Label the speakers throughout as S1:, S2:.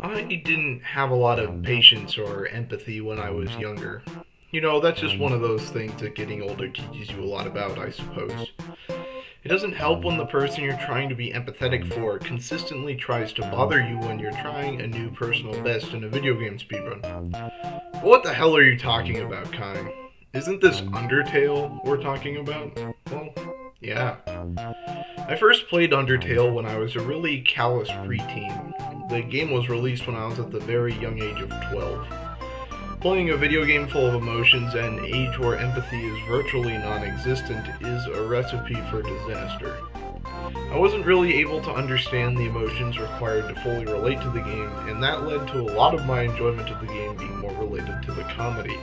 S1: I didn't have a lot of patience or empathy when I was younger. That's just one of those things that getting older teaches you a lot about, I suppose. It doesn't help when the person you're trying to be empathetic for consistently tries to bother you when you're trying a new personal best in a video game speedrun. But what the hell are you talking about, Kai? Isn't this Undertale we're talking about? Well, yeah. I first played Undertale when I was a really callous preteen. The game was released when I was at the very young age of 12. Playing a video game full of emotions at an age where empathy is virtually non existent is a recipe for disaster. I wasn't really able to understand the emotions required to fully relate to the game, and that led to a lot of my enjoyment of the game being more related to the comedy.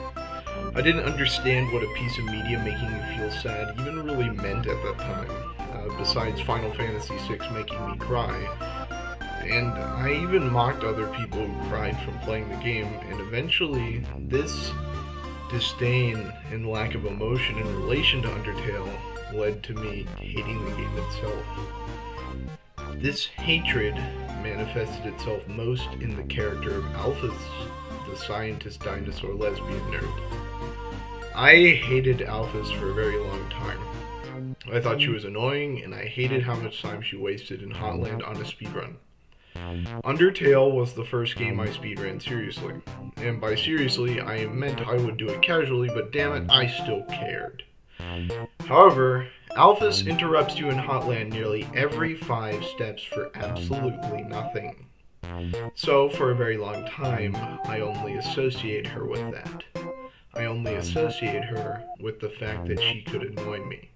S1: I didn't understand what a piece of media making me feel sad even really meant at that time, besides Final Fantasy VI making me cry. And I even mocked other people who cried from playing the game, and eventually, this disdain and lack of emotion in relation to Undertale led to me hating the game itself. This hatred manifested itself most in the character of Alphys, the scientist dinosaur lesbian nerd. I hated Alphys for a very long time. I thought she was annoying, and I hated how much time she wasted in Hotland on a speedrun. Undertale was the first game I speedran seriously. And by seriously, I meant I would do it casually, but damn it, I still cared. However, Alphys interrupts you in Hotland nearly every 5 steps for absolutely nothing. So, for a very long time, I only associate her with that. I only associate her with the fact that she could annoy me.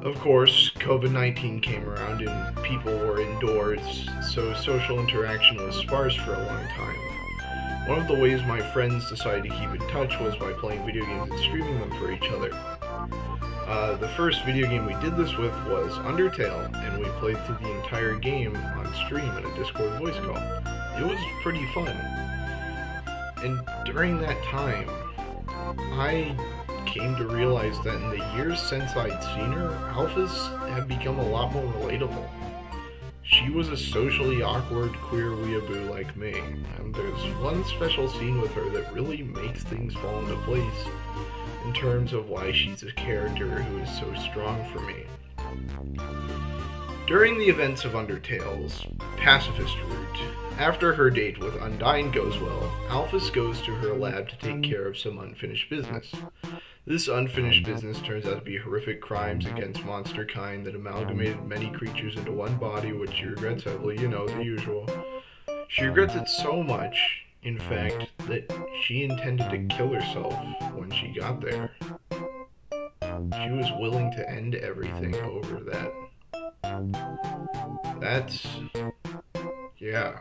S1: Of course, COVID-19 came around and people were indoors, so social interaction was sparse for a long time. One of the ways my friends decided to keep in touch was by playing video games and streaming them for each other. The first video game we did this with was Undertale, and we played through the entire game on stream in a Discord voice call. It was pretty fun. And during that time, I came to realize that in the years since I'd seen her, Alphys had become a lot more relatable. She was a socially awkward queer weeaboo like me, and there's one special scene with her that really makes things fall into place in terms of why she's a character who is so strong for me. During the events of Undertale's pacifist route, after her date with Undyne goes well, Alphys goes to her lab to take care of some unfinished business. This unfinished business turns out to be horrific crimes against monster kind that amalgamated many creatures into one body, which she regrets heavily, the usual. She regrets it so much, in fact, that she intended to kill herself when she got there. She was willing to end everything over that. That's... yeah.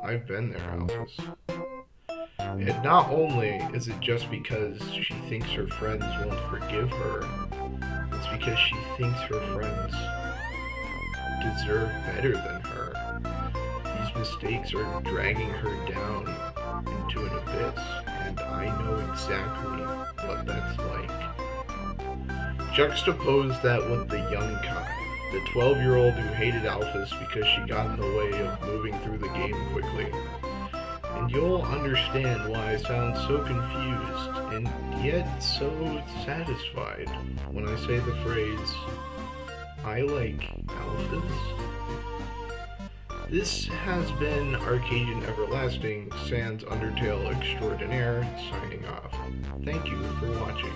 S1: I've been there, Alphys. And not only is it just because she thinks her friends won't forgive her, it's because she thinks her friends deserve better than her. These mistakes are dragging her down into an abyss, and I know exactly what that's like. Juxtapose that with the young Kai, the 12-year-old who hated Alphys because she got in the way of moving through the game quickly. And you'll understand why I sound so confused and yet so satisfied when I say the phrase, I like Alphys. This has been Arcadian Everlasting, sans Undertale Extraordinaire, signing off. Thank you for watching.